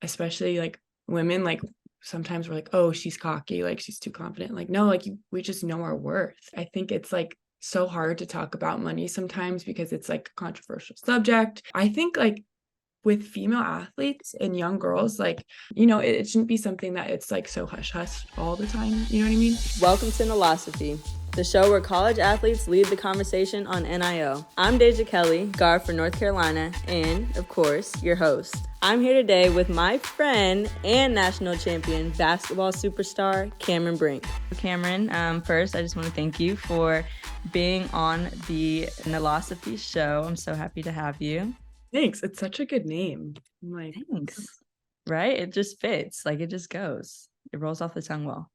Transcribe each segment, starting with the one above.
especially like women, like sometimes we're like, oh, she's cocky, like she's too confident. Like, no, like we just know our worth. I think it's like so hard to talk about money sometimes because it's like a controversial subject. I think like with female athletes and young girls, like, it shouldn't be something that it's like so hush hush all the time. You know what I mean? Welcome to NILOSOPhy, the show where college athletes lead the conversation on NIL. I'm Deja Kelly, guard for North Carolina, and, of course, your host. I'm here today with my friend and national champion basketball superstar, Cameron Brink. Cameron, first, I just want to thank you for being on the NILOSOPhy show. I'm so happy to have you. Thanks. It's such a good name. I'm like, thanks. Right? It just fits. Like, it just goes. It rolls off the tongue well.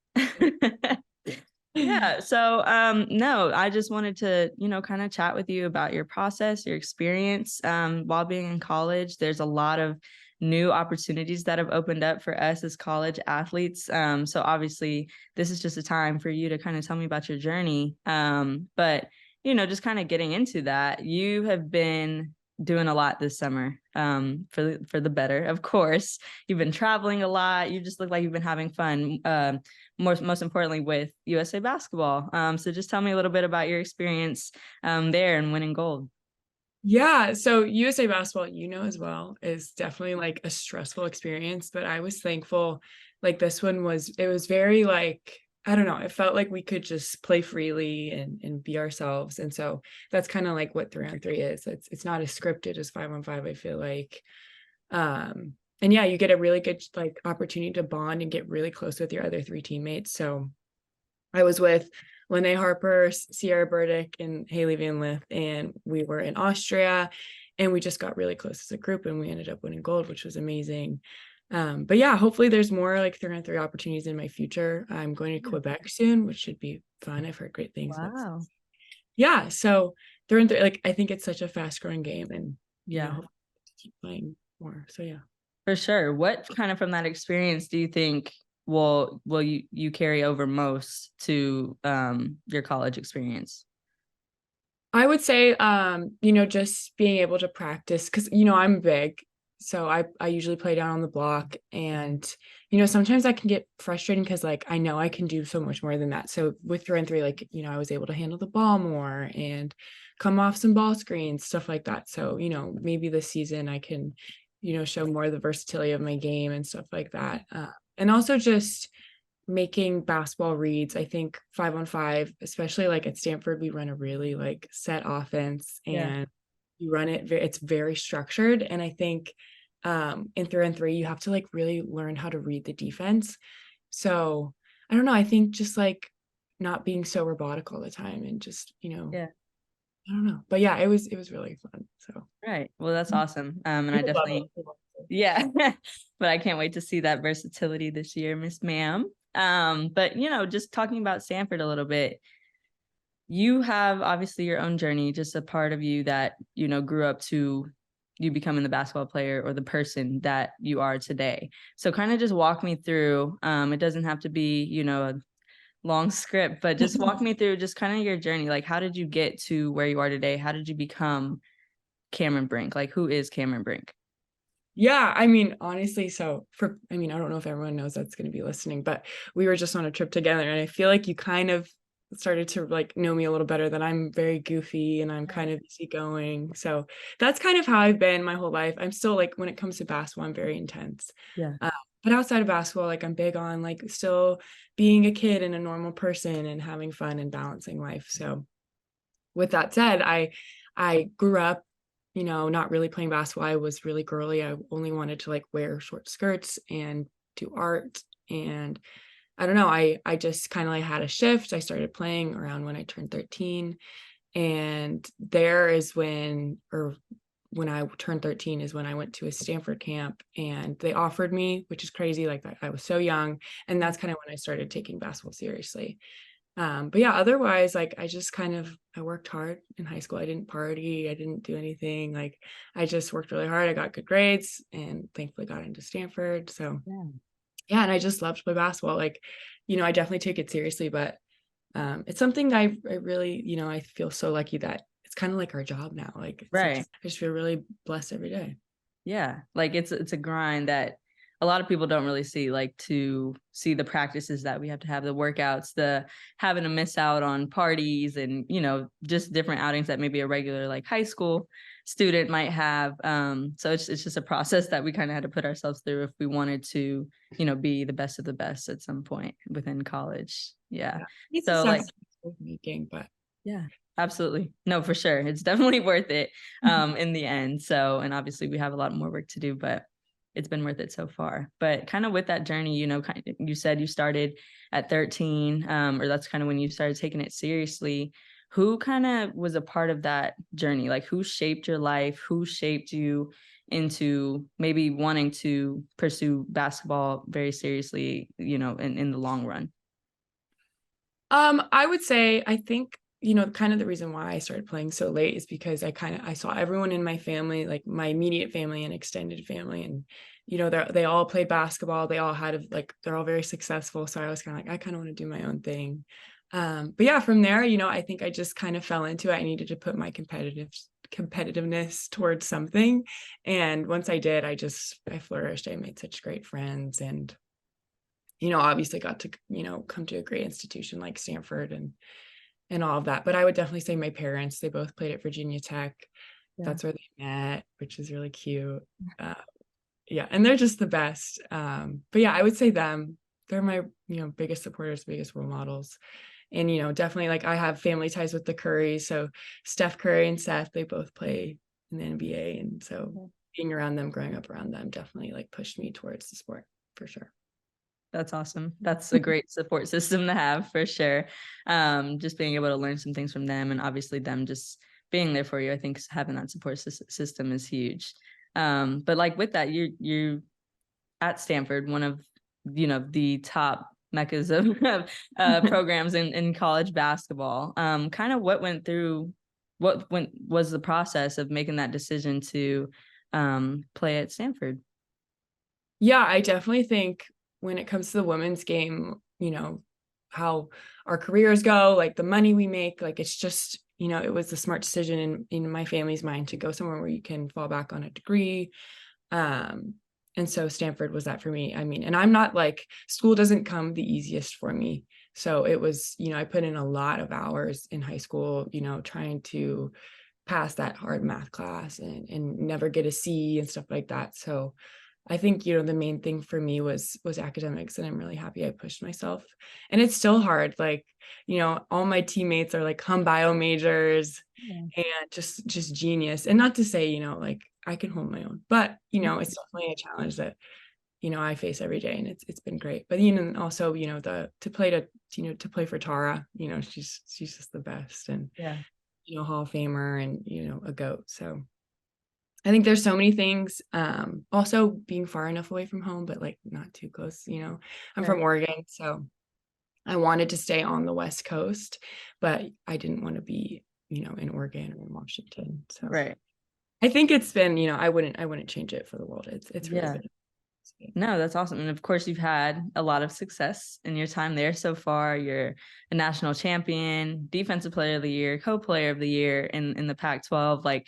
Yeah. So, no, I just wanted to, kind of chat with you about your process, your experience, while being in college. There's a lot of new opportunities that have opened up for us as college athletes. So obviously this is just a time for you to kind of tell me about your journey. But, just kind of getting into that, you have been doing a lot this summer, for the better, of course. You've been traveling a lot. You just look like you've been having fun. Most importantly with USA basketball. So just tell me a little bit about your experience there and winning gold. Yeah, so USA basketball, as well, is definitely like a stressful experience, but I was thankful. Like this one it was very like, I don't know, it felt like we could just play freely and be ourselves. And so that's kind of like what 3-on-3 is. It's not as scripted as 5-on-5, I feel like. And yeah, you get a really good like opportunity to bond and get really close with your other 3 teammates. So I was with Lene Harper, Sierra Burdick, and Haley Van Lith, and we were in Austria, and we just got really close as a group, and we ended up winning gold, which was amazing. But yeah, hopefully there's more like 3-on-3 opportunities in my future. I'm going to Quebec soon, which should be fun. I've heard great things. Wow. Yeah, so 3-on-3, like I think it's such a fast growing game, and keep playing more. So yeah. For sure. What kind of from that experience do you think will you carry over most to your college experience? I would say, just being able to practice because, I'm big. So I usually play down on the block. And, sometimes I can get frustrating because, like, I know I can do so much more than that. So with 3-on-3, like, I was able to handle the ball more and come off some ball screens, stuff like that. So, maybe this season I can, show more of the versatility of my game and stuff like that. And also just making basketball reads. I think 5-on-5, especially like at Stanford, we run a really like set offense and you run it. It's very structured. And I think in 3-on-3, you have to like really learn how to read the defense. So I don't know. I think just like not being so robotic all the time and just, I don't know. But yeah, it was really fun. So Right. Well, that's awesome. And I definitely, but I can't wait to see that versatility this year, Miss Ma'am. But just talking about Stanford a little bit, you have obviously your own journey, just a part of you that, grew up to you becoming the basketball player or the person that you are today. So kind of just walk me through, it doesn't have to be, a long script, but just walk me through just kind of your journey. Like, how did you get to where you are today? How did you become Cameron Brink? Like, who is Cameron Brink? Yeah, I mean, honestly, I don't know if everyone knows that's going to be listening, but we were just on a trip together and I feel like you kind of started to like know me a little better, that I'm very goofy and I'm kind of easygoing. So that's kind of how I've been my whole life. I'm still like, when it comes to basketball, I'm very intense. Yeah. But outside of basketball, like I'm big on like still being a kid and a normal person and having fun and balancing life. So with that said, I grew up, not really playing basketball. I was really girly. I only wanted to like wear short skirts and do art. And I don't know, I just kind of like had a shift. I started playing around when I turned 13. And when I turned 13 is when I went to a Stanford camp and they offered me, which is crazy. Like I was so young. And that's kind of when I started taking basketball seriously. But yeah, otherwise, like I worked hard in high school. I didn't party. I didn't do anything. Like I just worked really hard. I got good grades and thankfully got into Stanford. So yeah, and I just love to play basketball. Like, I definitely take it seriously, but it's something I really, I feel so lucky that it's kind of like our job now. Like, I just feel really blessed every day. Yeah. Like it's a grind that a lot of people don't really see, like, to see the practices that we have to have, the workouts, the having to miss out on parties and, you know, just different outings that maybe a regular like high school student might have. So it's just a process that we kind of had to put ourselves through if we wanted to, you know, be the best of the best at some point within college. Yeah. Yeah. It's a So like, sacrifice making, but yeah, absolutely. No, for sure. It's definitely worth it in the end. So, and obviously we have a lot more work to do, but it's been worth it so far. But kind of with that journey, you know, kind of, you said you started at 13, or that's kind of when you started taking it seriously. Who kind of was a part of that journey? Like, who shaped your life? Who shaped you into maybe wanting to pursue basketball very seriously, you know, in the long run? I would say I think, you know, kind of the reason why I started playing so late is because I saw everyone in my family, like my immediate family and extended family, and you know, they all played basketball. They all had like they're all very successful. So I was kind of like, I kind of want to do my own thing. But yeah, from there, you know, I think I just kind of fell into it. I needed to put my competitiveness towards something. And once I did, I flourished. I made such great friends, and you know, obviously got to, you know, come to a great institution like Stanford and all of that. But I would definitely say my parents, they both played at Virginia Tech. Yeah. That's where they met, which is really cute. Yeah, and they're just the best. But yeah, I would say them. They're my, you know, biggest supporters, biggest role models. And, you know, definitely like I have family ties with the Currys. So Steph Curry and Seth, they both play in the NBA. And so being around them, growing up around them definitely like pushed me towards the sport for sure. That's awesome. That's a great support system to have for sure. Just being able to learn some things from them, and obviously them just being there for you. I think having that support system is huge. But like with that, you at Stanford, one of, you know, the top meccas of programs in college basketball. Kind of what was the process of making that decision to play at Stanford? Yeah, I definitely think when it comes to the women's game, you know, how our careers go, like the money we make, like it's just, you know, it was the smart decision in my family's mind to go somewhere where you can fall back on a degree. Um, and so Stanford was that for me. I mean, and I'm not like school doesn't come the easiest for me. So it was, you know, I put in a lot of hours in high school, you know, trying to pass that hard math class and never get a C and stuff like that. So I think, you know, the main thing for me was academics, and I'm really happy I pushed myself. And it's still hard. Like, you know, all my teammates are like bio majors and just genius. And not to say, you know, like I can hold my own, but you know, it's definitely a challenge that, you know, I face every day, and it's been great. But you know, also, you know, to play for Tara, you know, she's just the best, and Yeah. you know, Hall of Famer, and you know, a GOAT. So I think there's so many things. Also being far enough away from home, but like not too close, you know. I'm Right. from Oregon, so I wanted to stay on the West Coast, but I didn't want to be, you know, in Oregon or in Washington. So Right. I think it's been, you know, I wouldn't change it for the world. It's really Yeah. been. No, that's awesome. And of course, you've had a lot of success in your time there so far. You're a national champion, defensive player of the year, co-player of the year in the Pac-12. Like,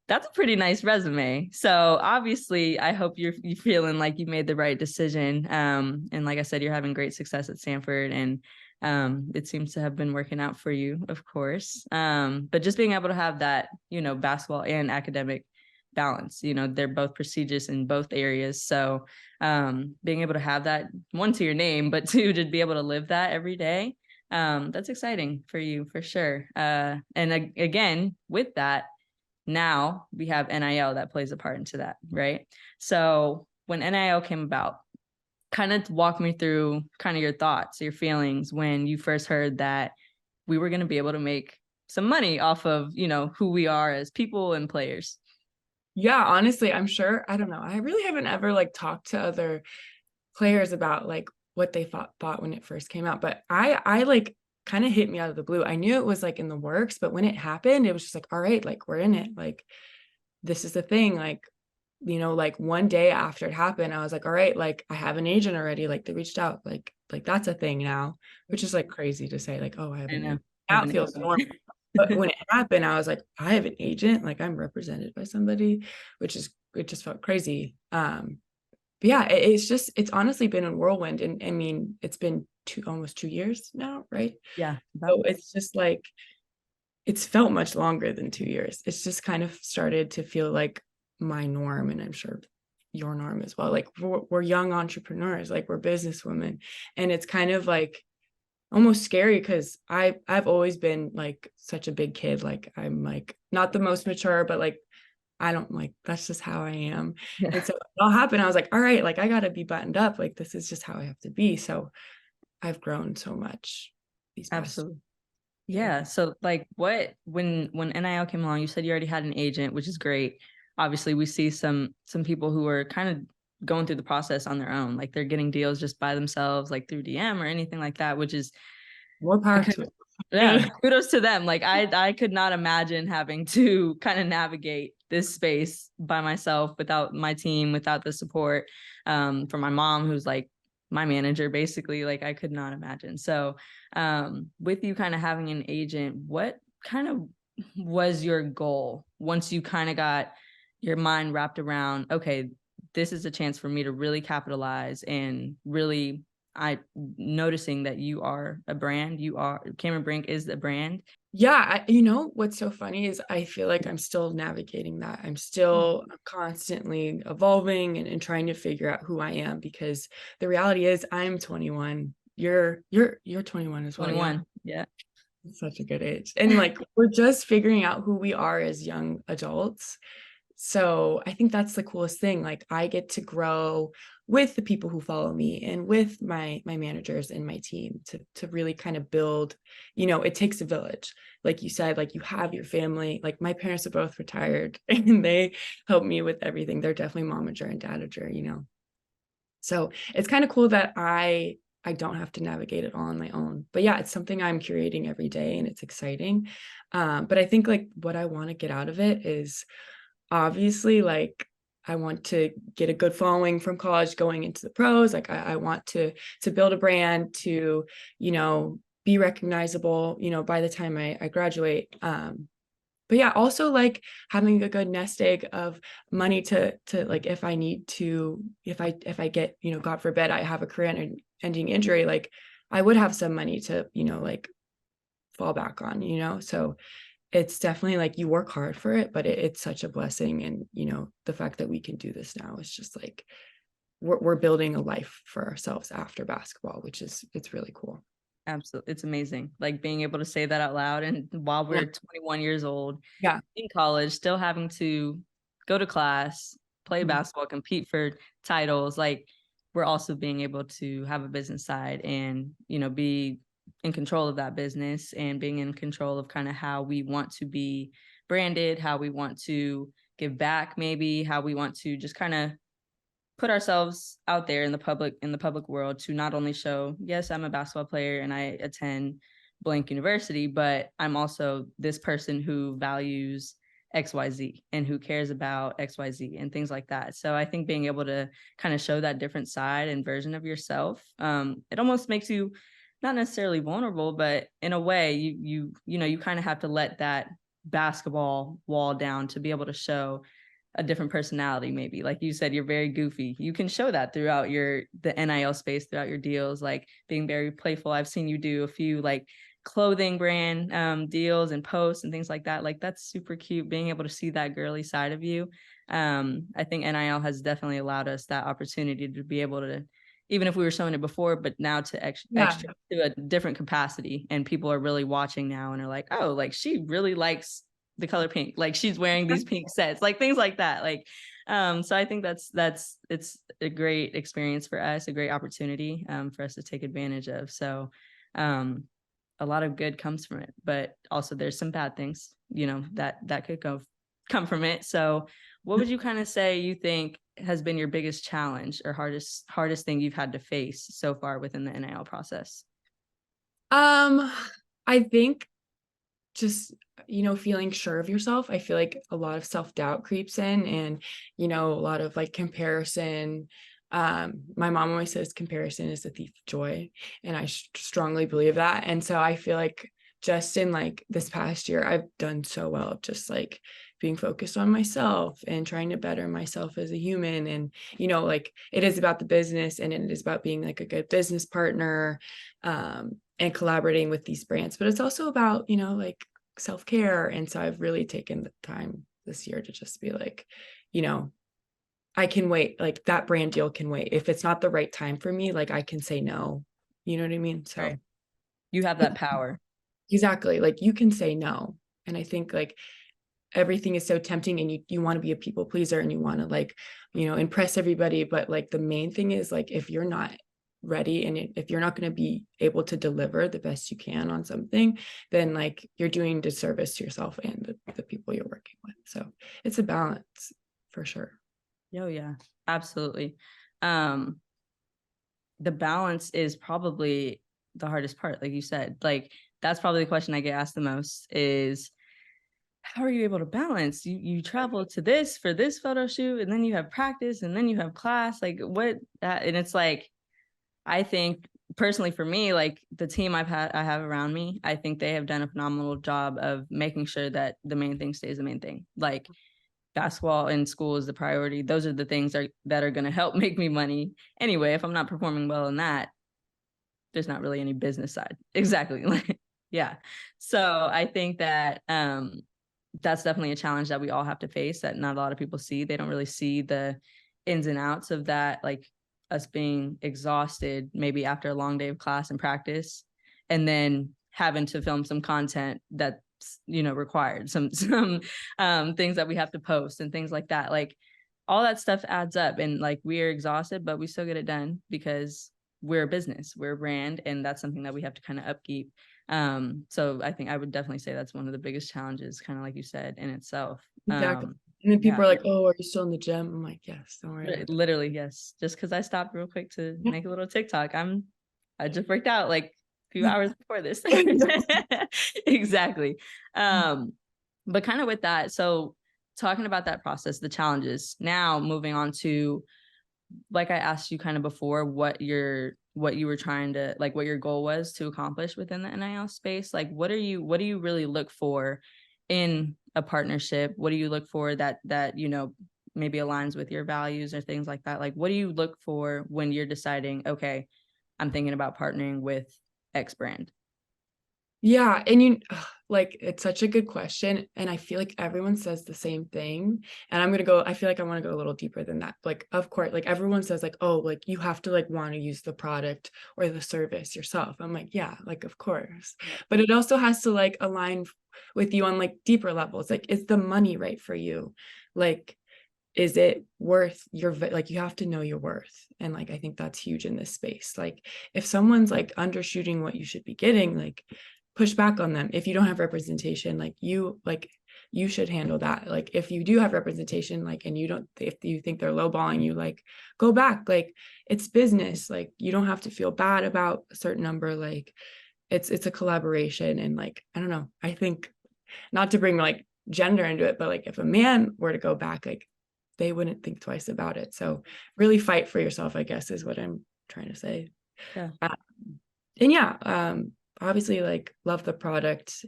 that's a pretty nice resume. So obviously, I hope you're feeling like you made the right decision. And like I said, you're having great success at Stanford, and it seems to have been working out for you, of course. But just being able to have that, you know, basketball and academic balance, you know, they're both prestigious in both areas. So being able to have that, one, to your name, but two, to be able to live that every day, that's exciting for you for sure. And again, with that, now we have NIL that plays a part into that, right? So when NIL came about, kind of walk me through kind of your thoughts, your feelings when you first heard that we were going to be able to make some money off of, you know, who we are as people and players. Yeah, honestly, I'm sure. I don't know. I really haven't ever like talked to other players about like what they thought when it first came out, but I like kind of hit me out of the blue. I knew it was like in the works, but when it happened, it was just like, all right, like we're in it. Like this is the thing. Like, you know, like one day after it happened, I was like, all right, like I have an agent already. Like they reached out. Like that's a thing now, which is like crazy to say, like, oh, I have I an know. agent. Now it feels Agent. normal. But when it happened, I was like, I have an agent, like I'm represented by somebody, it just felt crazy. yeah, it's honestly been a whirlwind. And I mean, it's been almost 2 years now, right? Yeah. So it's just like, it's felt much longer than 2 years. It's just kind of started to feel like my norm, and I'm sure your norm as well. Like we're young entrepreneurs, like we're businesswomen, and it's kind of like almost scary because I've always been like such a big kid. Like I'm like not the most mature, but like I don't like, that's just how I am. Yeah. And so it all happened. I was like, all right, like I gotta be buttoned up. Like this is just how I have to be. So I've grown so much these past Absolutely. years. Yeah. So like when NIL came along, you said you already had an agent, which is great. Obviously, we see some people who are kind of going through the process on their own. Like they're getting deals just by themselves, like through DM or anything like that, which is More I power could to it. yeah, kudos to them. Like I could not imagine having to kind of navigate this space by myself without my team, without the support from my mom, who's like my manager, basically. Like I could not imagine. So with you kind of having an agent, what kind of was your goal once you kind of got your mind wrapped around, okay, this is a chance for me to really capitalize and really I noticing that you are a brand, you are Cameron Brink is the brand. Yeah, you know what's so funny is I feel like I'm still navigating that. I'm still constantly evolving and trying to figure out who I am, because the reality is I'm 21. You're 21 as well, yeah. 21. Yeah. It's such a good age. And like we're just figuring out who we are as young adults. So I think that's the coolest thing. Like I get to grow with the people who follow me and with my managers and my team to really kind of build, it takes a village. Like you said, like you have your family. Like my parents are both retired and they help me with everything. They're definitely momager and dadager. So it's kind of cool that I don't have to navigate it all on my own. But yeah, it's something I'm curating every day and it's exciting. But I think like what I want to get out of it is obviously like I want to get a good following from college going into the pros. Like I want to build a brand, to be recognizable by the time I graduate. But yeah, also like having a good nest egg of money to like, if I need to, if I get, God forbid I have a career ending injury, like I would have some money to like fall back on. So it's definitely like you work hard for it, but it's such a blessing. And the fact that we can do this now is just like we're building a life for ourselves after basketball, which is, it's really cool. Absolutely. It's amazing. Like being able to say that out loud and while Yeah. we're 21 years old Yeah. in college, still having to go to class, play Mhm. basketball, compete for titles, like we're also being able to have a business side and, be in control of that business and being in control of kind of how we want to be branded, how we want to give back, maybe how we want to just kind of put ourselves out there in the public world to not only show, yes, I'm a basketball player and I attend blank university, but I'm also this person who values XYZ and who cares about XYZ and things like that. So I think being able to kind of show that different side and version of yourself, it almost makes you not necessarily vulnerable, but in a way you kind of have to let that basketball wall down to be able to show a different personality. Maybe like you said, you're very goofy. You can show that throughout the NIL space, throughout your deals, like being very playful. I've seen you do a few like clothing brand deals and posts and things like that. Like that's super cute, being able to see that girly side of you. I think NIL has definitely allowed us that opportunity to be able to, even if we were showing it before, but now to Yeah. extra to a different capacity, and people are really watching now and are like, oh, like she really likes the color pink, like she's wearing these pink sets, like things like that. Like so I think that's it's a great experience for us, a great opportunity for us to take advantage of. So a lot of good comes from it, but also there's some bad things that could come from it. So what would you kind of say you think has been your biggest challenge or hardest thing you've had to face so far within the NIL process? Um, I think just feeling sure of yourself. I feel like a lot of self-doubt creeps in, and a lot of like comparison. My mom always says comparison is the thief of joy, and I strongly believe that. And so I feel like just in like this past year I've done so well, just like being focused on myself and trying to better myself as a human. And, you know, like it is about the business, and it is about being like a good business partner, and collaborating with these brands, but it's also about, you know, like self-care. And so I've really taken the time this year to just be like, you know, I can wait, like that brand deal can wait. If it's not the right time for me, like I can say no. You know what I mean? So Right. You have that power. exactly, like you can say no. And I think like everything is so tempting, and you want to be a people pleaser, and you want to like, you know, impress everybody, but like the main thing is like if you're not ready, and if you're not going to be able to deliver the best you can on something, then like you're doing disservice to yourself and the people you're working with. So it's a balance for sure. Oh yeah, absolutely. Um, the balance is probably the hardest part, like you said. Like that's probably the question I get asked the most is, how are you able to balance? You travel to this for this photo shoot, and then you have practice, and then you have class. Like what that, and it's like, I think personally for me, like the team I have around me, I think they have done a phenomenal job of making sure that the main thing stays the main thing. Like basketball in school is the priority. Those are the things that are going to help make me money. Anyway, if I'm not performing well in that, there's not really any business side. Exactly. Yeah. So I think that that's definitely a challenge that we all have to face, that not a lot of people see. They don't really see the ins and outs of that, like us being exhausted maybe after a long day of class and practice, and then having to film some content that's, you know, required, some things that we have to post and things like that. Like all that stuff adds up, and like we are exhausted, but we still get it done because we're a business, we're a brand, and that's something that we have to kind of upkeep. So I think I would definitely say that's one of the biggest challenges, kind of like you said, in itself. Exactly. And then people Yeah, are like, oh, are you still in the gym? I'm like, yes, don't worry about it. literally, yes. Just because I stopped real quick to make a little TikTok, I just worked out like a few hours before this. Exactly. But kind of with that, so talking about that process, the challenges, now moving on to, like I asked you kind of before, what you were trying to, like what your goal was to accomplish within the NIL space. Like what do you really look for in a partnership? What do you look for that you know, maybe aligns with your values or things like that? Like what do you look for when you're deciding, okay, I'm thinking about partnering with X brand? Yeah. And you like, it's such a good question. And I feel like everyone says the same thing. And I feel like I want to go a little deeper than that. Like, of course, like everyone says like, oh, like you have to like want to use the product or the service yourself. I'm like, yeah, like, of course. But it also has to like align with you on like deeper levels. Like, is the money right for you? Like, is it worth like you have to know your worth. And like I think that's huge in this space. Like if someone's like undershooting what you should be getting, like push back on them. If you don't have representation, like you should handle that. Like if you do have representation, like, and you don't, if you think they're lowballing you, like go back. Like it's business. Like you don't have to feel bad about a certain number. Like it's a collaboration. And like I don't know, I think, not to bring like gender into it, but like if a man were to go back, like they wouldn't think twice about it. So really fight for yourself, I guess, is what I'm trying to say. Yeah. And yeah, obviously like love the product.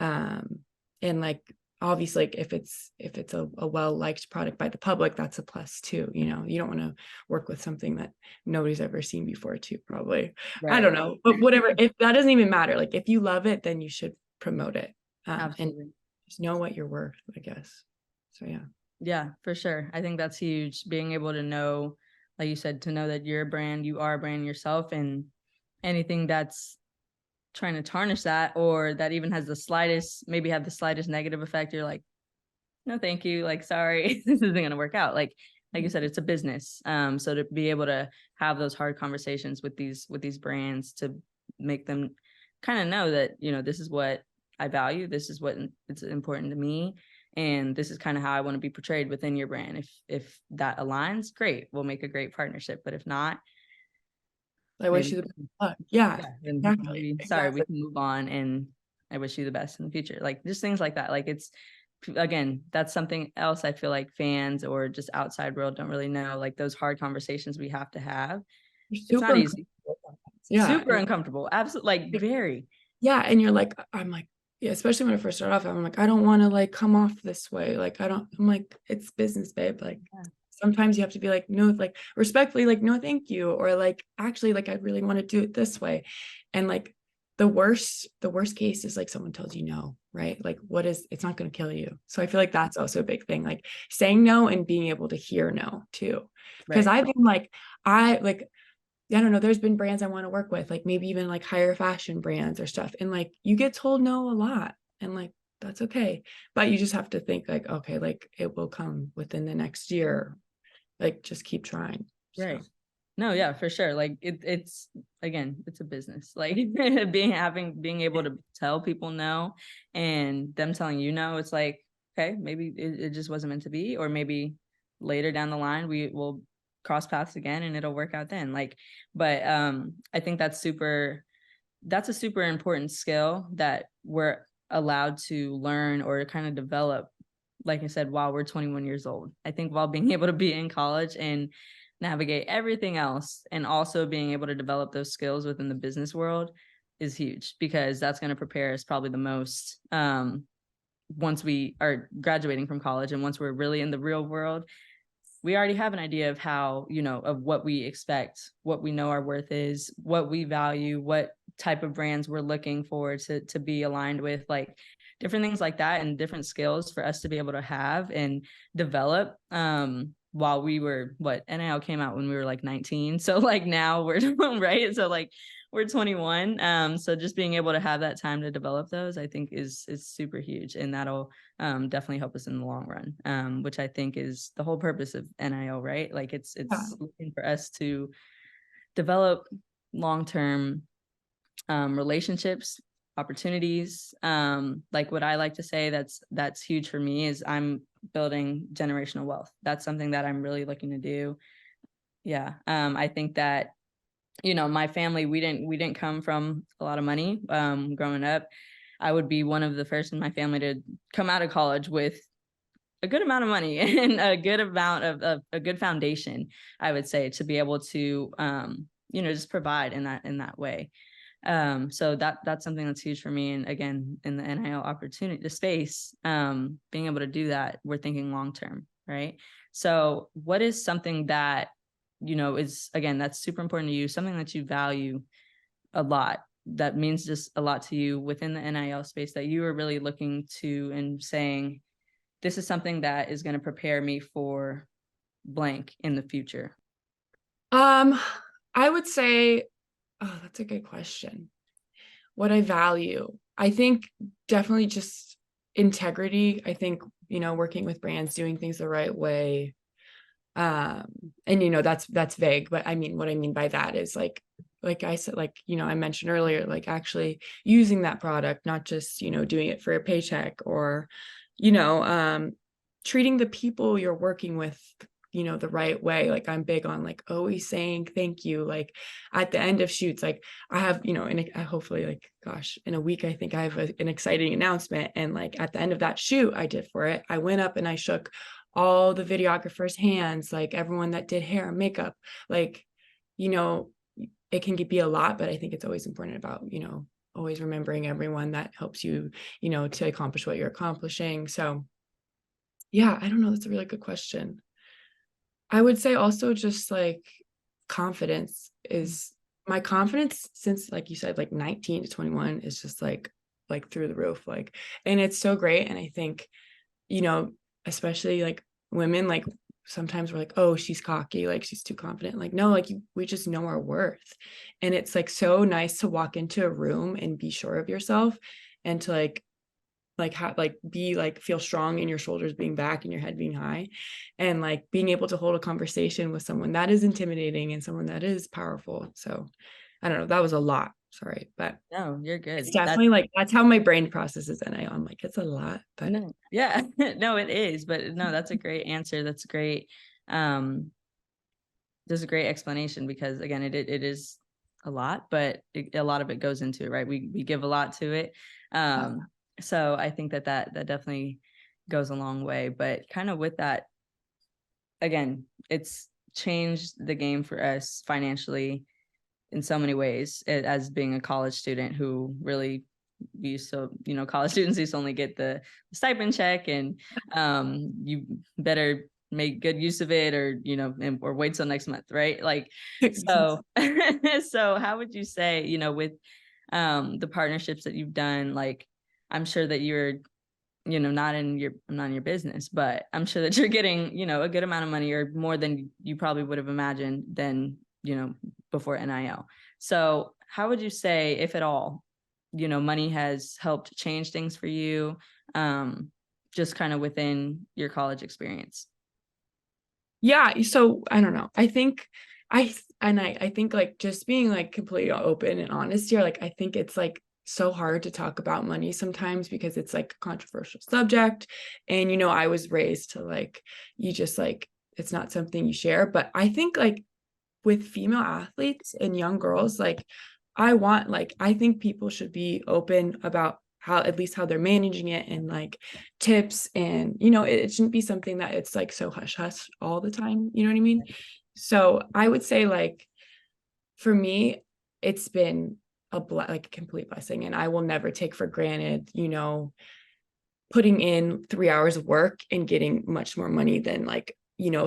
And like obviously like if it's a well-liked product by the public, that's a plus too. You know, you don't want to work with something that nobody's ever seen before too, probably. I Right. don't know, but whatever, if that doesn't even matter, like if you love it, then you should promote it. And Absolutely. just know what you're worth, I guess. So yeah. Yeah, for sure. I think that's huge. Being able to know, like you said, to know that you're a brand, you are a brand yourself, and anything that's trying to tarnish that, or that even has the slightest, maybe have the slightest negative effect, you're like, no, thank you. Like, sorry, this isn't going to work out. Like you said, it's a business. So to be able to have those hard conversations with these brands, to make them kind of know that, you know, this is what I value, this is what it's important to me, and this is kind of how I want to be portrayed within your brand. If that aligns, great, we'll make a great partnership. But if not, I wish maybe, you the best of luck. Yeah, yeah, then exactly. sorry, we Exactly. can move on, and I wish you the best in the future. Like just things like that. Like it's, again, that's something else I feel like fans or just outside world don't really know. Like those hard conversations we have to have. You're It's super not easy. uncomfortable sometimes. Yeah. Super uncomfortable. Absolutely, like very. Yeah. And you're like, I'm like, Yeah, especially when I first started off, I'm like, I don't want to like come off this way. Like, I'm like, it's business, babe. Like, Yeah. sometimes you have to be like, no, like respectfully, like, no, thank you. Or like, actually, like, I really want to do it this way. And like, the worst case is like someone tells you no, right? Like, it's not going to kill you. So I feel like that's also a big thing, like saying no and being able to hear no too. Because Right. I've been like, I like, I don't know, there's been brands I want to work with, like maybe even like higher fashion brands or stuff. And like you get told no a lot. And like that's okay. But you just have to think like, okay, like it will come within the next year. Like just keep trying. So Right. No, yeah, for sure. Like it's again, it's a business. Like being able to tell people no and them telling you no, it's like, okay, maybe it just wasn't meant to be, or maybe later down the line we will cross paths again and it'll work out then. Like, but I think that's a super important skill that we're allowed to learn or kind of develop, like I said, while we're 21 years old. I think while being able to be in college and navigate everything else and also being able to develop those skills within the business world is huge, because that's going to prepare us probably the most once we are graduating from college, and once we're really in the real world, we already have an idea of how, of what we expect, what we know our worth is, what we value, what type of brands we're looking for to be aligned with, like different things like that, and different skills for us to be able to have and develop. While we were, NIL came out when we were like 19. So like now we're right. So like we're 21. So just being able to have that time to develop those, I think is super huge. And that'll definitely help us in the long run, which I think is the whole purpose of NIL, right? Like it's yeah. looking for us to develop long-term relationships, opportunities. Like what I like to say, that's huge for me, is I'm building generational wealth. That's something that I'm really looking to do. Yeah. I think that, my family, we didn't come from a lot of money growing up. I would be one of the first in my family to come out of college with a good amount of money and a good amount of a good foundation, I would say, to be able to just provide in that way. So that's something that's huge for me. And again, in the NIL opportunity, the space, being able to do that, we're thinking long term, right? So what is something that is, again, that's super important to you, something that you value a lot, that means just a lot to you within the NIL space, that you are really looking to and saying, this is something that is going to prepare me for blank in the future? Um, I would say, oh, that's a good question. What I value, I think definitely just integrity. I think, working with brands, doing things the right way. And that's vague, but I mean, what I mean by that is like I said, like, I mentioned earlier, like actually using that product, not just, doing it for a paycheck, or, you know, um, treating the people you're working with, the right way. Like I'm big on like always saying thank you. Like at the end of shoots, like I have, and hopefully, like, gosh, in a week, I think I have an exciting announcement. And like at the end of that shoot I did for it, I went up and I shook all the videographers' hands, like everyone that did hair and makeup. Like, you know, it can be a lot, but I think it's always important about, always remembering everyone that helps you, to accomplish what you're accomplishing. So yeah, I don't know. That's a really good question. I would say also just like confidence is my confidence since, like you said, like 19 to 21 is just like through the roof. Like, and it's so great. And I think, you know, especially like women, like sometimes we're like, oh, she's cocky, like she's too confident. Like, no, like we just know our worth. And it's like so nice to walk into a room and be sure of yourself, and to be like feel strong in your shoulders being back and your head being high, and like being able to hold a conversation with someone that is intimidating and someone that is powerful. So I don't know, that was a lot, sorry, but No, you're it's good. definitely like that's how my brain processes. And I'm like, it's a lot, but No, yeah, no, it is, but no, that's a great answer. That's great. Um, there's a great explanation, because again, it is a lot, but a lot of it goes into it, right? We give a lot to it. Um, so I think that definitely goes a long way. But kind of with that, again, it's changed the game for us financially in so many ways, as being a college student who really we used to, college students used to only get the stipend check, and you better make good use of it, or or wait till next month, right? Like, so so how would you say, with the partnerships that you've done, like, I'm sure that you're, I'm not in your business, but I'm sure that you're getting, a good amount of money, or more than you probably would have imagined than, before NIL. So how would you say, if at all, money has helped change things for you, just kind of within your college experience? Yeah, so I don't know. I think like just being like completely open and honest here, like I think it's like so hard to talk about money sometimes because it's like a controversial subject. And I was raised to like you just like it's not something you share. But I think like with female athletes and young girls, like I think people should be open about how at least how they're managing it and like tips, and it shouldn't be something that it's like so hush hush all the time, you know what I mean? So I would say like for me it's been like a complete blessing, and I will never take for granted putting in 3 hours of work and getting much more money than like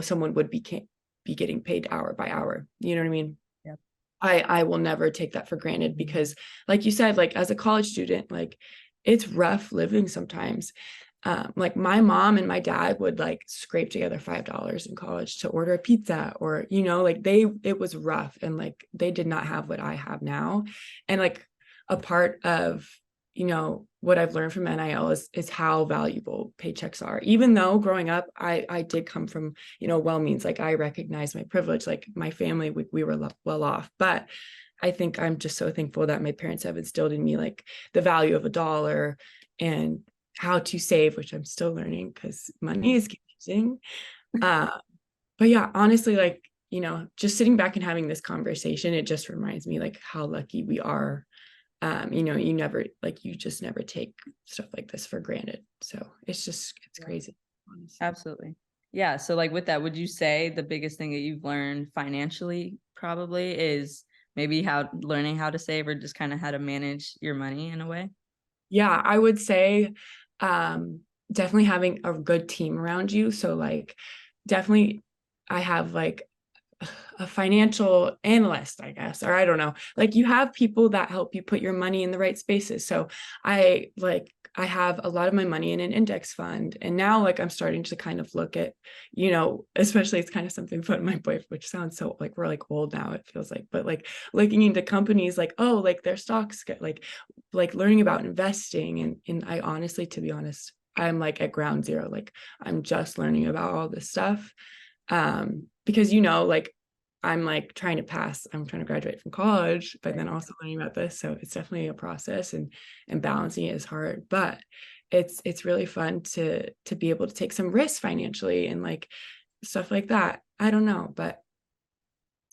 someone would be getting paid hour by hour, you know what I mean? Yep. I will never take that for granted because like you said, like as a college student, like it's rough living sometimes. Like my mom and my dad would like scrape together $5 in college to order a pizza, or like it was rough, and like they did not have what I have now. And like a part of what I've learned from NIL is how valuable paychecks are. Even though growing up I did come from well means, like I recognize my privilege, like my family we were well off, but I think I'm just so thankful that my parents have instilled in me like the value of a dollar and how to save, which I'm still learning because money is confusing. Uh, but yeah, honestly, like, just sitting back and having this conversation, it just reminds me like how lucky we are. You just never take stuff like this for granted. So it's Yeah. crazy, honestly. Absolutely. Yeah. So like with that, would you say the biggest thing that you've learned financially probably is maybe learning how to save, or just kind of how to manage your money in a way? Yeah, I would say definitely having a good team around you. So like definitely I have like a financial analyst, I guess, or I don't know. Like you have people that help you put your money in the right spaces. So I have a lot of my money in an index fund. And now like I'm starting to kind of look at, especially it's kind of something put in my boyfriend, which sounds so like we're like old now, it feels like, but like looking into companies like, oh, like their stocks get like learning about investing. And I honestly, to be honest, I'm like at ground zero. Like I'm just learning about all this stuff. Because like I'm like trying to graduate from college, but then also learning about this. So it's definitely a process, and balancing it is hard, but it's really fun to be able to take some risks financially and like stuff like that. I don't know, but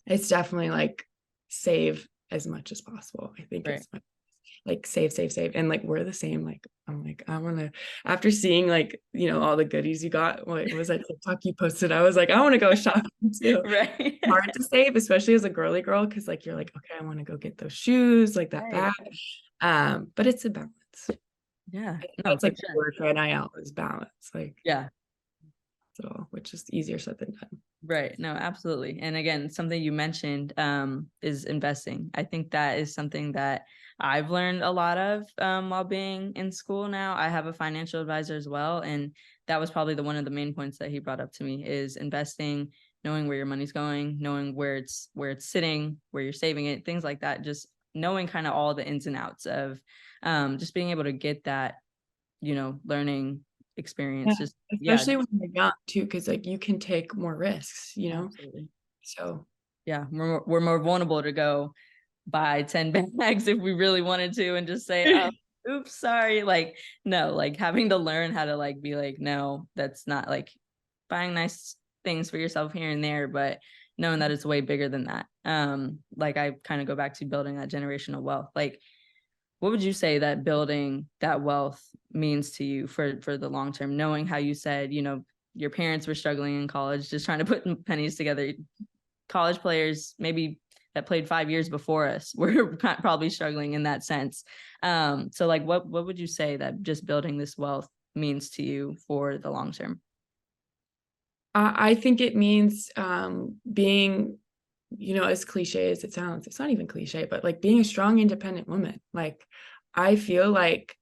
it's definitely like save as much as possible. I think Right. it's like save. And like we're the same. Like I'm like, I want to, after seeing like, all the goodies you got, what was that TikTok you posted? I was like, I want to go shopping too. Right. Hard to save, especially as a girly girl, because like you're like, okay, I want to go get those shoes, like that Right. bag. But it's a balance. Yeah. I think No, that's for like the sure. word for NIL is balance, like Yeah. that's it all, which is easier said than done. Right. No, absolutely. And again, something you mentioned is investing. I think that is something that I've learned a lot of while being in school now. I have a financial advisor as well. And that was probably one of the main points that he brought up to me is investing, knowing where your money's going, knowing where it's sitting, where you're saving it, things like that. Just knowing kind of all the ins and outs of just being able to get that, learning Yeah, experience. Just, yeah, especially when you're young too, because like you can take more risks. absolutely. So Yeah, we're more vulnerable to go buy 10 bags if we really wanted to, and just say, oh, oops, sorry. Like, no, like having to learn how to like be like, no, that's not like buying nice things for yourself here and there, but knowing that it's way bigger than that. Like I kind of go back to building that generational wealth. Like, what would you say that building that wealth means to you for the long term, knowing how you said, your parents were struggling in college, just trying to put pennies together, college players maybe that played 5 years before us were probably struggling in that sense. So like, what would you say that just building this wealth means to you for the long term? I think it means being, as cliche as it sounds, it's not even cliche, but like being a strong, independent woman. Like, I feel like,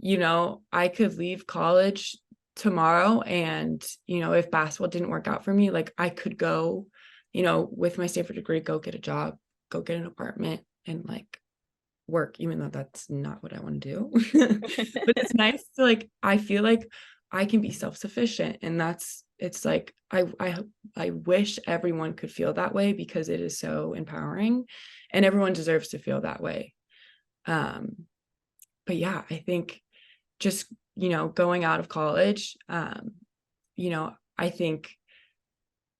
I could leave college tomorrow and, if basketball didn't work out for me, like I could go, with my Stanford degree, go get a job, go get an apartment and like work, even though that's not what I want to do. But it's nice to like, I feel like I can be self-sufficient, and it's like I wish everyone could feel that way because it is so empowering and everyone deserves to feel that way. But yeah, I think just, going out of college, I think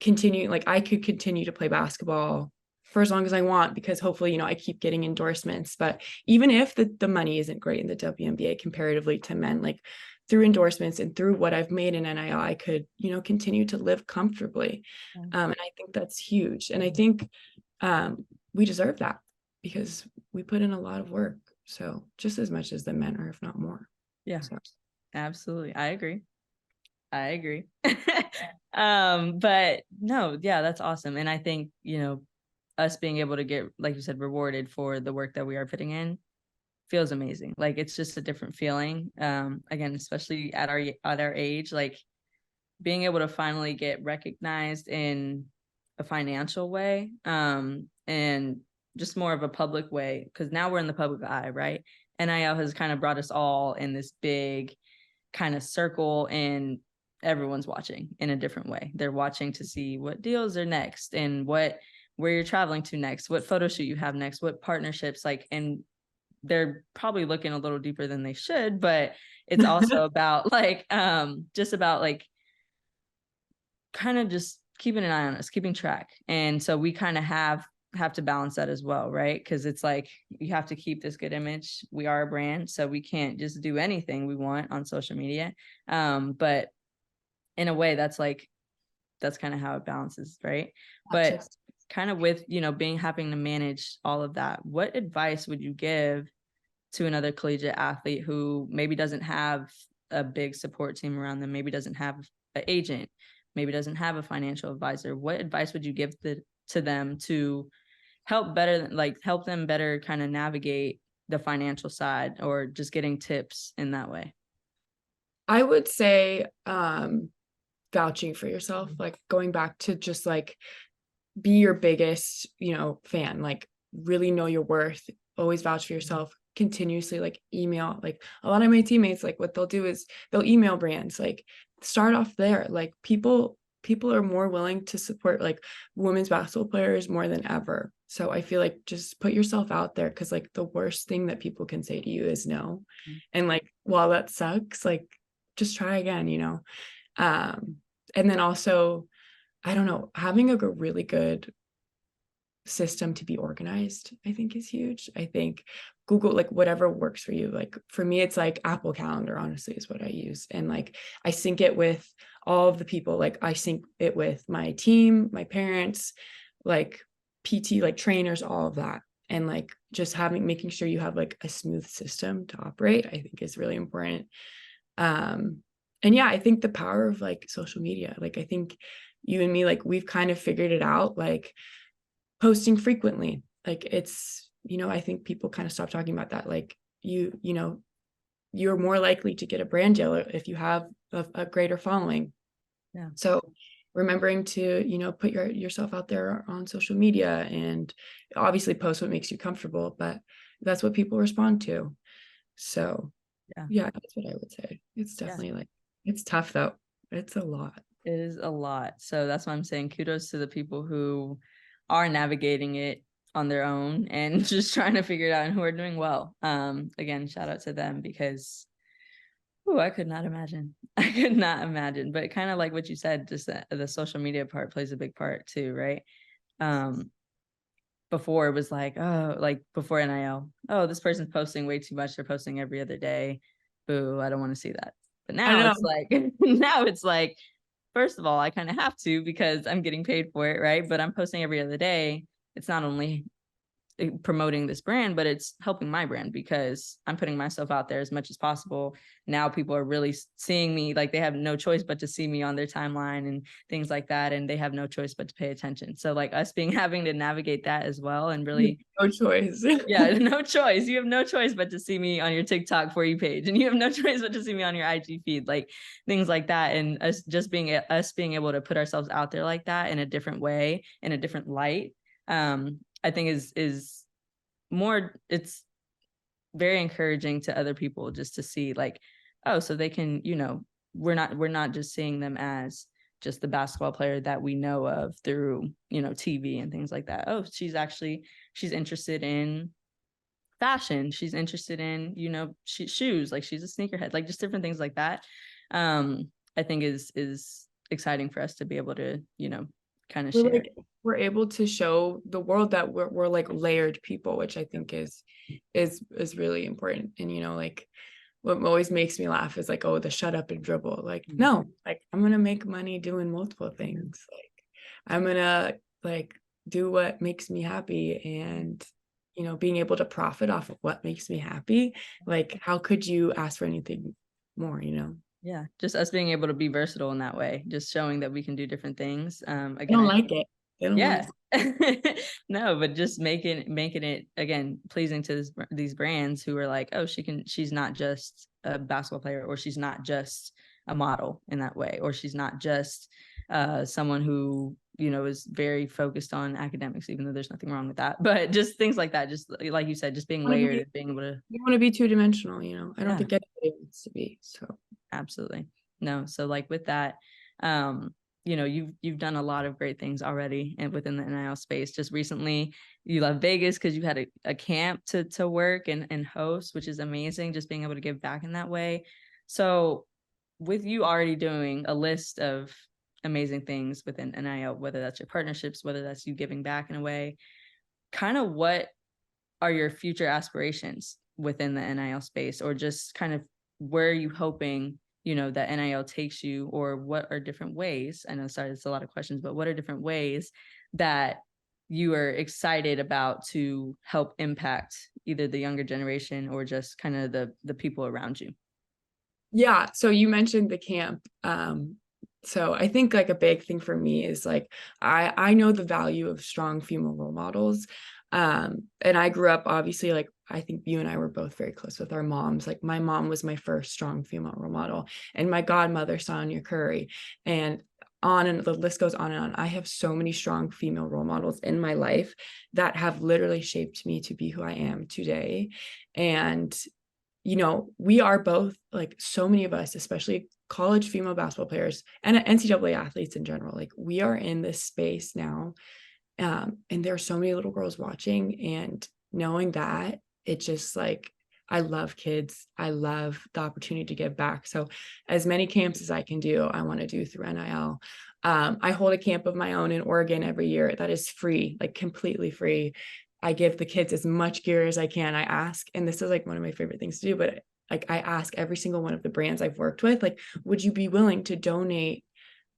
continue, like I could continue to play basketball for as long as I want, because hopefully, I keep getting endorsements. But even if the money isn't great in the WNBA comparatively to men, like through endorsements and through what I've made in NIL, I could, continue to live comfortably. And I think that's huge. And I think we deserve that because we put in a lot of work. So just as much as the men, or if not more. Yeah, so. absolutely. I agree. But no, yeah, that's awesome. And I think, us being able to get, like you said, rewarded for the work that we are putting in feels amazing. Like it's just a different feeling. Again, especially at our age, like being able to finally get recognized in a financial way, and just more of a public way, because now we're in the public eye, right? NIL has kind of brought us all in this big kind of circle, and everyone's watching in a different way. They're watching to see what deals are next and where you're traveling to next, what photo shoot you have next, what partnerships, like, and they're probably looking a little deeper than they should, but it's also about like, just about like kind of just keeping an eye on us, keeping track. And so we kind of have to balance that as well, right? Because it's like you have to keep this good image. We are a brand, so we can't just do anything we want on social media. But in a way, that's kind of how it balances, right? But kind of with, having to manage all of that, what advice would you give to another collegiate athlete who maybe doesn't have a big support team around them, maybe doesn't have an agent, maybe doesn't have a financial advisor? What advice would you give to them to help them better kind of navigate the financial side, or just getting tips in that way? I would say vouching for yourself, like going back to just like be your biggest, fan, like really know your worth, always vouch for yourself, continuously like email. Like a lot of my teammates, like what they'll do is they'll email brands, like start off there. Like people are more willing to support like women's basketball players more than ever. So I feel like just put yourself out there, because like the worst thing that people can say to you is no. And like while that sucks, like just try again. And then also, I don't know, having a really good system to be organized, I think is huge. I think Google, like whatever works for you. Like for me, it's like Apple Calendar, honestly, is what I use. And like I sync it with all of the people. Like I sync it with my team, my parents, like PT, like trainers, all of that. And like just making sure you have like a smooth system to operate, I think is really important. And yeah, I think the power of like social media, like I think you and me, like we've kind of figured it out, like posting frequently. Like it's, I think people kind of stop talking about that. Like you're more likely to get a brand deal if you have a greater following. Yeah. So remembering to, put yourself out there on social media, and obviously post what makes you comfortable, but that's what people respond to. So yeah, that's what I would say. It's definitely like, it's tough though. It's a lot. It is a lot. So that's why I'm saying kudos to the people who are navigating it on their own and just trying to figure it out, and who are doing well. Again, shout out to them, because I could not imagine. I could not imagine. But kind of like what you said, just the social media part plays a big part too, right? Before it was like, oh, like before NIL, oh, this person's posting way too much. They're posting every other day. Boo, I don't want to see that. But now it's like, first of all, I kind of have to, because I'm getting paid for it, right? But I'm posting every other day. it's not only promoting this brand, but it's helping my brand because I'm putting myself out there as much as possible. Now people are really seeing me, like they have no choice but to see me on their timeline and things like that, and they have no choice but to pay attention. So like us being having to navigate that as well, and really no choice. yeah, no choice. You have no choice but to see me on your TikTok For You page, and you have no choice but to see me on your IG feed, like things like that. And us being able to put ourselves out there like that in a different way, in a different light, I think is more, it's very encouraging to other people just to see like, oh, so they can, we're not just seeing them as just the basketball player that we know of through, TV and things like that. Oh, she's interested in fashion. She's interested in, shoes, like she's a sneakerhead, like just different things like that. I think is exciting for us to be able to, kind of share. We're able to show the world that we're like layered people, which I think is really important. And like what always makes me laugh is like, oh, the shut up and dribble. Like, no, like I'm gonna make money doing multiple things. Like I'm gonna like do what makes me happy, and being able to profit off of what makes me happy. Like, how could you ask for anything more, Yeah, just us being able to be versatile in that way, just showing that we can do different things. I Again, don't like it. They don't yeah. like No, but just making it again pleasing to these brands who are like, oh, she's not just a basketball player, or she's not just a model in that way, or she's not just someone who is very focused on academics, even though there's nothing wrong with that. But just things like that, just like you said, just being layered and being able to. You want to be two-dimensional, I don't think anybody wants to be. So absolutely. No, so like with that, you've done a lot of great things already and within the NIL space. Just recently you left Vegas because you had a camp to work and host, which is amazing, just being able to give back in that way. So with you already doing a list of amazing things within NIL, whether that's your partnerships, whether that's you giving back in a way, kind of what are your future aspirations within the NIL space, or just kind of where are you hoping that NIL takes you, or what are different ways? I know, sorry, it's a lot of questions, but what are different ways that you are excited about to help impact either the younger generation or just kind of the people around you? Yeah, so you mentioned the camp. So I think like a big thing for me is like I know the value of strong female role models. And I grew up, obviously, like I think you and I were both very close with our moms. Like my mom was my first strong female role model, and my godmother, Sonia Curry, and on, and the list goes on and on. I have so many strong female role models in my life that have literally shaped me to be who I am today. And we are both, like so many of us, especially college female basketball players and NCAA athletes in general, like we are in this space now. And there are so many little girls watching, and knowing that, it just like, I love kids. I love the opportunity to give back. So as many camps as I can do, I want to do through NIL. I hold a camp of my own in Oregon every year that is free, like completely free. I give the kids as much gear as I can. I ask, and this is like one of my favorite things to do, but like I ask every single one of the brands I've worked with, like, would you be willing to donate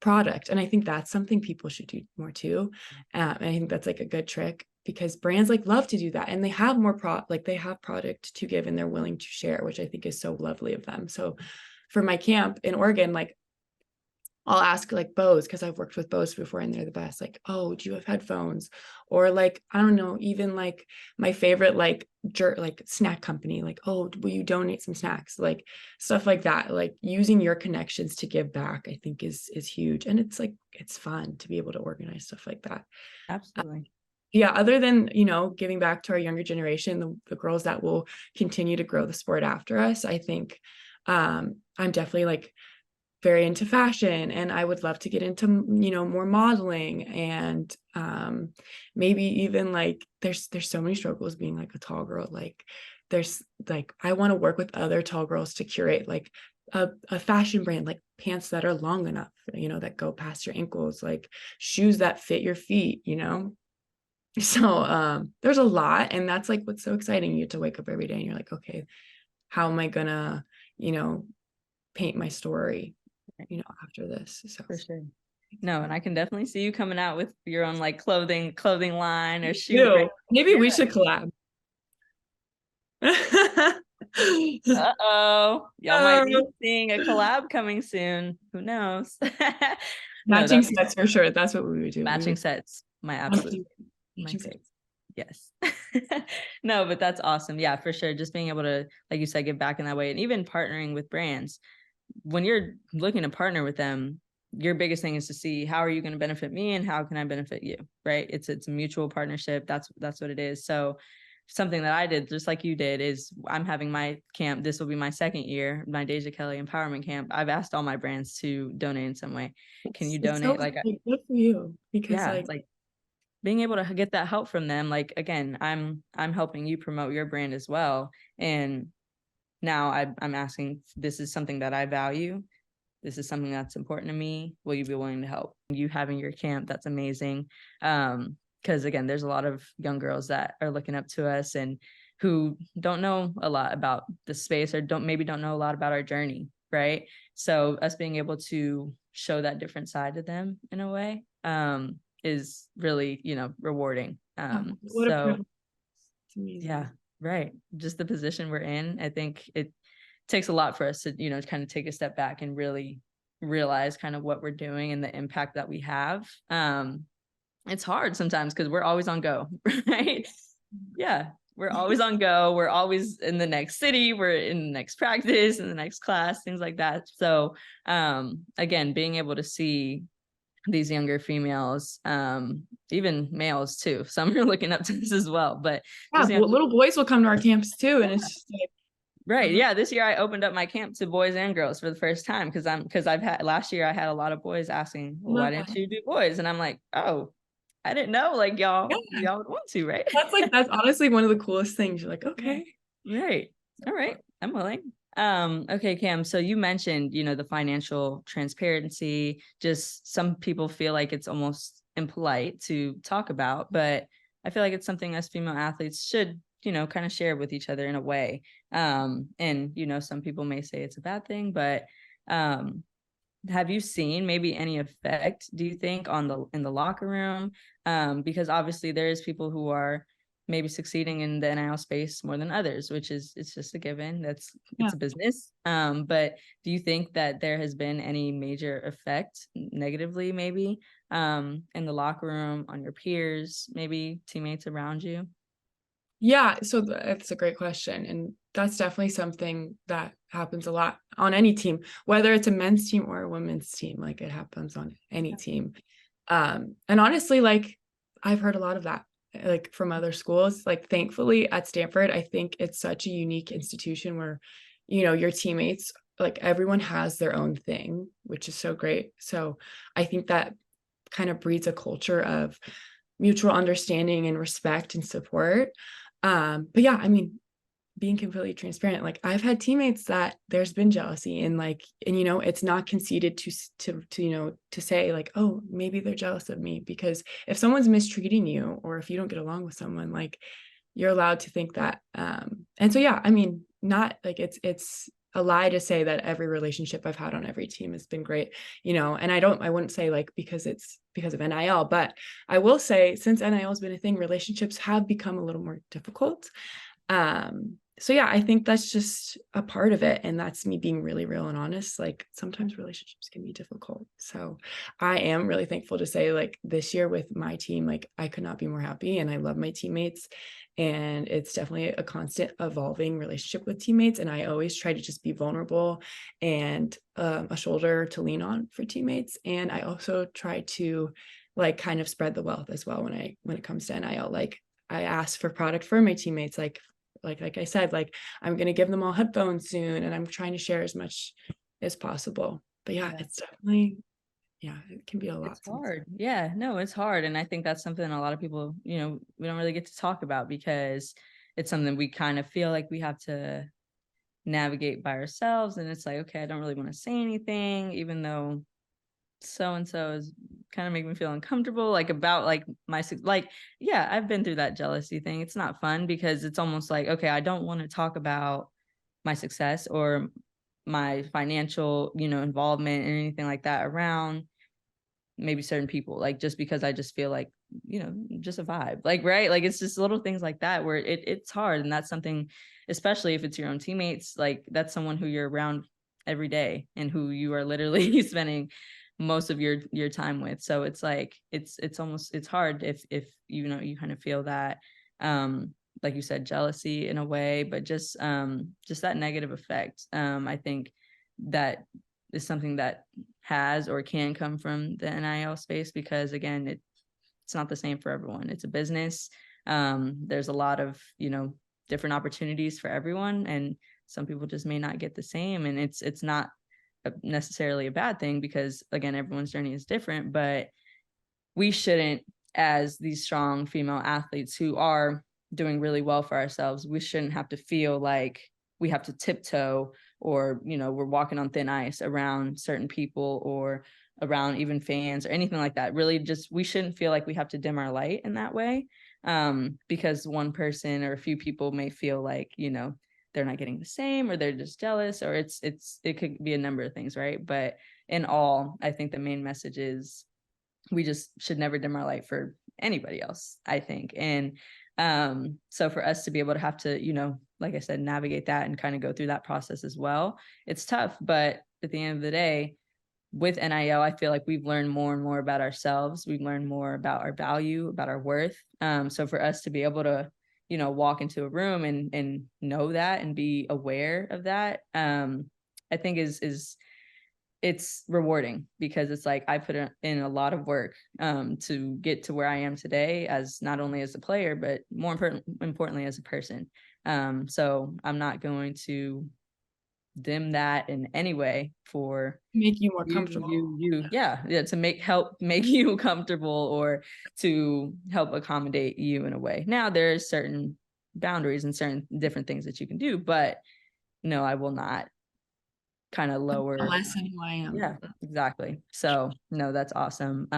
product? And I think that's something people should do more too. And I think that's like a good trick, because brands like love to do that, and they have more they have product to give and they're willing to share, which I think is so lovely of them. So for my camp in Oregon, like I'll ask like Bose, because I've worked with Bose before and they're the best. Like, oh, do you have headphones? Or like, I don't know, even like my favorite like snack company, like, oh, will you donate some snacks? Like stuff like that. Like using your connections to give back, I think is huge. And it's like, it's fun to be able to organize stuff like that. Absolutely. Yeah, other than, giving back to our younger generation, the girls that will continue to grow the sport after us, I think I'm definitely like very into fashion, and I would love to get into more modeling, and maybe even like there's so many struggles being like a tall girl. Like there's like, I want to work with other tall girls to curate like a fashion brand, like pants that are long enough, that go past your ankles, like shoes that fit your feet. So there's a lot, and that's like what's so exciting. You get to wake up every day and you're like, okay, how am I gonna paint my story after this. So For sure. No, and I can definitely see you coming out with your own like clothing line or shoe brand. Ew. Maybe we should collab. Uh-oh. Y'all might be Oh. seeing a collab coming soon. Who knows? No, Matching that's sets for sure. That's what we would do. We matching would sets. matching, My matching fave. sets. Yes. No, but that's awesome. Yeah, for sure. Just being able to, like you said, give back in that way. And even partnering with brands. When you're looking to partner with them, your biggest thing is to see how are you going to benefit me and how can I benefit you, right? It's a mutual partnership. That's what it is. So something that I did, just like you did, is I'm having my camp. This will be my second year, my Deja Kelly empowerment camp. I've asked all my brands to donate in some way. Can you It's so donate? Like, good for you because yeah, like it's like being able to get that help from them. Like, again, I'm helping you promote your brand as well. And now I'm asking, this is something that I value. This is something that's important to me. Will you be willing to help? You having your camp, that's amazing. Because again, there's a lot of young girls that are looking up to us and who don't know a lot about the space or don't know a lot about our journey, right? So us being able to show that different side to them in a way is really, rewarding. what a So privilege. It's yeah, amazing. right. Just the position we're in, I think it takes a lot for us to, kind of take a step back and really realize kind of what we're doing and the impact that we have. It's hard sometimes because we're always on go, right? Yeah, we're always on go. We're always in the next city. We're in the next practice, in the next class, things like that. So again, being able to see these younger females, even males too. Some are looking up to this as well, but Yeah, just but little boys will come to our campus too, and it's just like, right. Yeah. This year I opened up my camp to boys and girls for the first time because I've had last year I had a lot of boys asking, well, why love didn't that. you do boys? And I'm like, oh, I didn't know. Like Yeah, y'all would want to, right? that's honestly one of the coolest things. You're like, okay. Right. All right. I'm willing. Okay, Cam. So you mentioned, the financial transparency. Just some people feel like it's almost impolite to talk about, but I feel like it's something us female athletes should, kind of share with each other in a way. And some people may say it's a bad thing, but um, have you seen maybe any effect, do you think, on the in the locker room? Because obviously there is people who are maybe succeeding in the NIL space more than others, which is it's just a given. Yeah. It's a business. But do you think that there has been any major effect negatively, maybe, in the locker room, on your peers, maybe teammates around you? Yeah, so that's a great question. And that's definitely something that happens a lot on any team, whether it's a men's team or a women's team, like it happens on any team. And honestly, like I've heard a lot of that, like from other schools. Like thankfully at Stanford, I think it's such a unique institution where, your teammates, like everyone has their own thing, which is so great. So I think that kind of breeds a culture of mutual understanding and respect and support. But yeah, I mean, being completely transparent, like I've had teammates that there's been jealousy and it's not conceded to say like, oh, maybe they're jealous of me, because if someone's mistreating you or if you don't get along with someone, like you're allowed to think that. And so yeah, I mean, not like it's a lie to say that every relationship I've had on every team has been great, and I wouldn't say like because it's because of NIL, but I will say since NIL has been a thing, relationships have become a little more difficult. So yeah, I think that's just a part of it. And that's me being really real and honest. Like sometimes relationships can be difficult. So I am really thankful to say like this year with my team, like I could not be more happy and I love my teammates. And it's definitely a constant evolving relationship with teammates. And I always try to just be vulnerable and a shoulder to lean on for teammates. And I also try to like kind of spread the wealth as well when it comes to NIL. Like I ask for product for my teammates, like I said, like I'm going to give them all headphones soon and I'm trying to share as much as possible. But yeah, it's definitely, yeah, it can be a lot. It's hard. Yeah, no, it's hard. And I think that's something a lot of people, we don't really get to talk about because it's something we kind of feel like we have to navigate by ourselves. And it's like, okay, I don't really want to say anything, even though so and so is kind of making me feel uncomfortable, like about like yeah, I've been through that jealousy thing. It's not fun because it's almost like, okay, I don't want to talk about my success or my financial, involvement and anything like that around maybe certain people, like just because I just feel like, just a vibe, like, right. Like it's just little things like that where it's hard. And that's something, especially if it's your own teammates, like that's someone who you're around every day and who you are literally spending most of your time with. So it's like, it's hard if you kind of feel that, like you said, jealousy in a way, but just that negative effect. I think that is something that has or can come from the NIL space, because again, it's not the same for everyone. It's a business. There's a lot of, different opportunities for everyone, and some people just may not get the same. And it's not necessarily a bad thing, because again, everyone's journey is different, but we shouldn't, as these strong female athletes who are doing really well for ourselves, we shouldn't have to feel like we have to tiptoe, or we're walking on thin ice around certain people or around even fans or anything like that. Really, just we shouldn't feel like we have to dim our light in that way, because one person or a few people may feel like they're not getting the same, or they're just jealous, or it could be a number of things, right? But in all, I think the main message is we just should never dim our light for anybody else, I think. And so for us to be able to have to, like I said, navigate that and kind of go through that process as well, it's tough. But at the end of the day, with NIL, I feel like we've learned more and more about ourselves. We've learned more about our value, about our worth. So for us to be able to, walk into a room and know that and be aware of that, I think is it's rewarding, because it's like I put in a lot of work to get to where I am today, as not only as a player, but more importantly as a person. So I'm not going to dim that in any way for Make you more you, comfortable. yeah, to help make you comfortable, or to help accommodate you in a way. Now there's certain boundaries and certain different things that you can do, but no, I will not kind of lower. Less than who I am. Yeah, exactly. So no, that's awesome.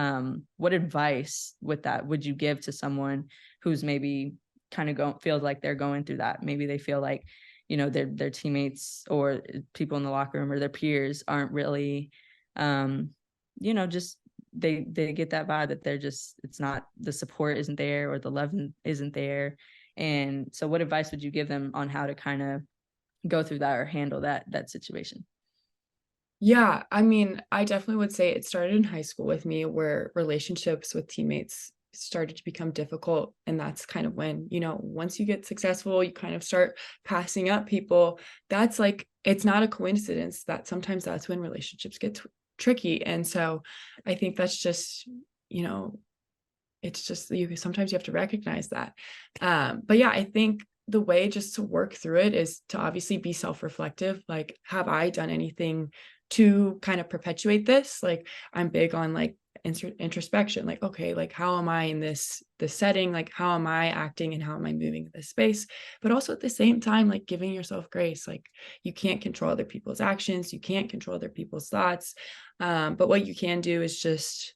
What advice with that would you give to someone who's maybe kind of feels like they're going through that? Maybe they feel like, their teammates or people in the locker room or their peers aren't really, just they get that vibe that they're just, it's not, the support isn't there, or the love isn't there. And so what advice would you give them on how to kind of go through that or handle that situation? Yeah, I mean, I definitely would say it started in high school with me, where relationships with teammates started to become difficult. And that's kind of when, once you get successful, you kind of start passing up people. That's like, it's not a coincidence that sometimes that's when relationships get tricky. And so I think that's just, it's just sometimes you have to recognize that. But yeah, I think the way just to work through it is to obviously be self-reflective. Like, have I done anything to kind of perpetuate this? Like, I'm big on like introspection. Like, okay, like how am I in this setting? Like, how am I acting and how am I moving in this space? But also at the same time, like giving yourself grace. Like, you can't control other people's actions. You can't control other people's thoughts. But what you can do is just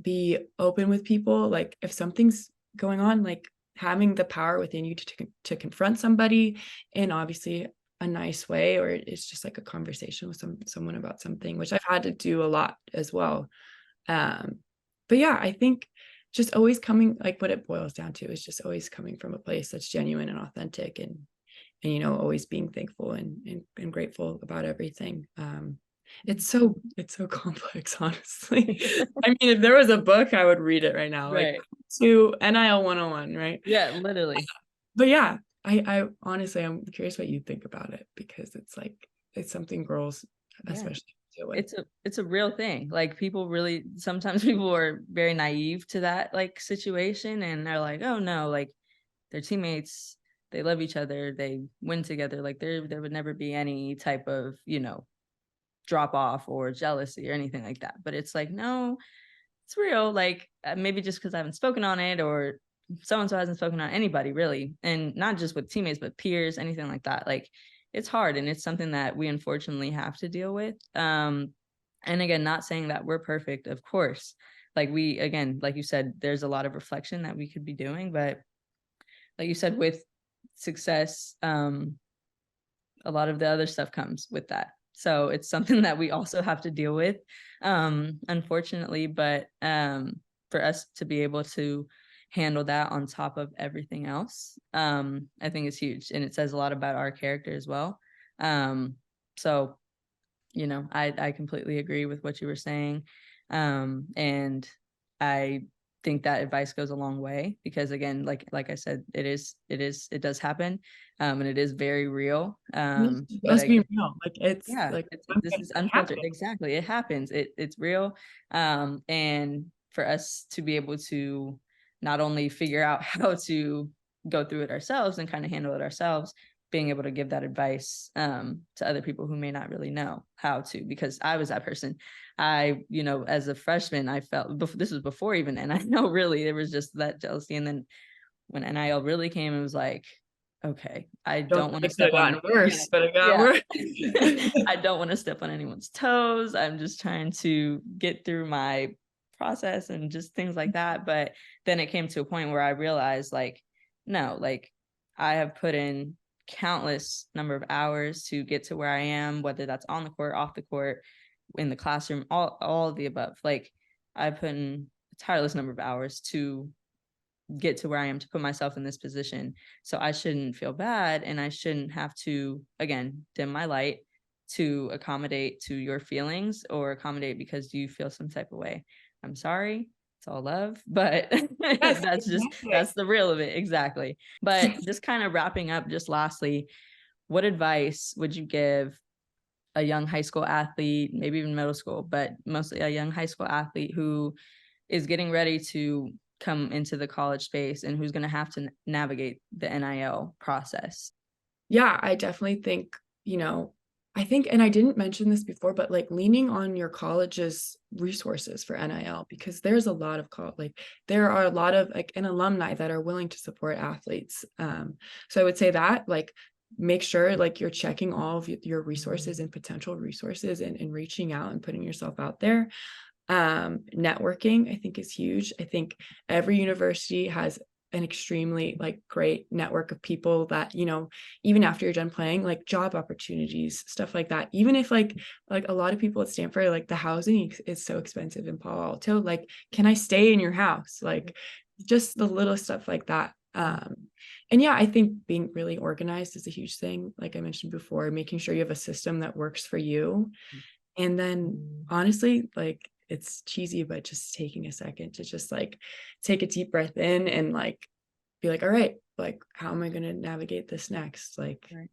be open with people. Like, if something's going on, like having the power within you to confront somebody in obviously a nice way, or it's just like a conversation with someone about something, which I've had to do a lot as well. But yeah, I think just always coming, like what it boils down to is just always coming from a place that's genuine and authentic, and always being thankful and grateful about everything. It's so complex, honestly. I mean, if there was a book, I would read it right now, like Right. to NIL 101, right? Yeah, literally. But yeah, I honestly, I'm curious what you think about it, because it's like, it's something girls Yeah. especially deal with. It's a real thing. Like people really, sometimes people are very naive to that like situation, and they're like, oh no, like their teammates, they love each other, they win together, like there would never be any type of, drop off or jealousy or anything like that. But it's like, no, it's real. Like maybe just because I haven't spoken on it, or so and so hasn't spoken on anybody really, and not just with teammates but peers, anything like that. Like it's hard, and it's something that we unfortunately have to deal with. And again, not saying that we're perfect, of course. Like we, again, like you said, there's a lot of reflection that we could be doing, but like you said, with success, a lot of the other stuff comes with that. So it's something that we also have to deal with, unfortunately. But for us to be able to handle that on top of everything else, I think is huge. And it says a lot about our character as well. So, I completely agree with what you were saying. And I think that advice goes a long way, because again, like I said, it does happen. And it is very real. But Let's be again, real. Like it's yeah, like this is it unfiltered. happens. Exactly. It happens. It's real. And for us to be able to not only figure out how to go through it ourselves and kind of handle it ourselves, being able to give that advice to other people who may not really know how to, because I was that person. As a freshman, I felt, this was before even, and I know really there was just that jealousy. And then when NIL really came, it was like, okay, I Don't don't want to think it could step have on, gotten worse, but it got yeah, worse. I don't want to step on anyone's toes. I'm just trying to get through my process and just things like that. But then it came to a point where I realized, like, no, like, I have put in countless number of hours to get to where I am, whether that's on the court, off the court, in the classroom, all of the above. Like, I put in a tireless number of hours to get to where I am, to put myself in this position. So I shouldn't feel bad, and I shouldn't have to, again, dim my light to accommodate to your feelings, or accommodate because you feel some type of way. I'm sorry. It's all love, but Yes, that's the real of it. Exactly. But just kind of wrapping up, just lastly, what advice would you give a young high school athlete, maybe even middle school, but mostly a young high school athlete who is getting ready to come into the college space and who's going to have to navigate the NIL process? Yeah, I definitely think, I think, and I didn't mention this before, but like leaning on your college's resources for NIL, because there's a lot of there are a lot of like an alumni that are willing to support athletes. So I would say that like make sure like you're checking all of your resources and potential resources, and reaching out and putting yourself out there. Networking, I think, is huge. I think every university has an extremely like great network of people that, even after you're done playing, like job opportunities, stuff like that. Even if like a lot of people at Stanford, like the housing is so expensive in Palo Alto, like, can I stay in your house? Like just the little stuff like that. And yeah, I think being really organized is a huge thing. Like I mentioned before, making sure you have a system that works for you. And then honestly, like it's cheesy, but just taking a second to just like take a deep breath in and like be like, all right, like how am I going to navigate this next? Like Right.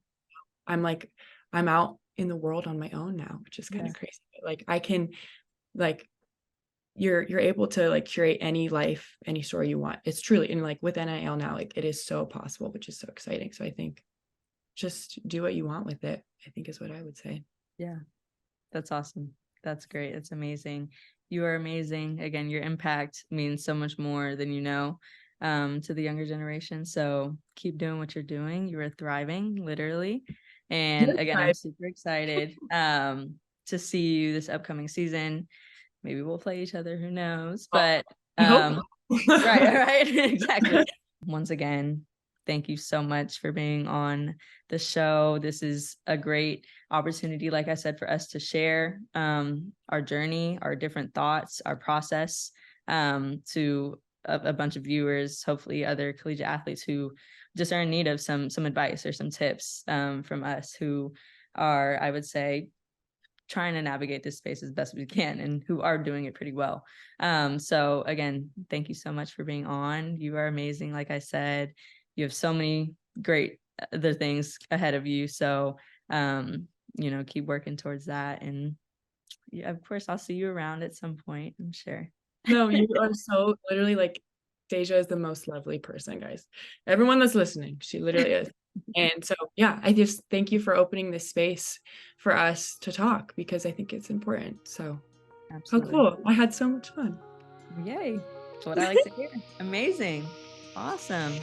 I'm out in the world on my own now, which is kind of Yes. crazy. Like I can like you're able to like curate any life, any story you want. It's truly, and like with NIL now, like it is so possible, which is so exciting. So I think just do what you want with it, I think is what I would say. Yeah. That's awesome. That's great. That's amazing. You are amazing. Again, your impact means so much more than to the younger generation. So keep doing what you're doing. You are thriving, literally. And You're again, I'm right. super excited to see you this upcoming season. Maybe we'll play each other, who knows? But I hope right, not. right, exactly. Once again, thank you so much for being on the show. This is a great opportunity, like I said, for us to share our journey, our different thoughts, our process to a bunch of viewers, hopefully other collegiate athletes who just are in need of some advice or some tips from us, who are, I would say, trying to navigate this space as best we can and who are doing it pretty well. So again, thank you so much for being on. You are amazing. Like I said, you have so many great other things ahead of you. So, keep working towards that. And yeah, of course, I'll see you around at some point, I'm sure. No, you are so literally like Deja is the most lovely person, guys. Everyone that's listening, she literally is. And so, yeah, I just thank you for opening this space for us to talk, because I think it's important. So, how Absolutely. cool. I had so much fun. Yay. That's what I like to hear. Amazing. Awesome.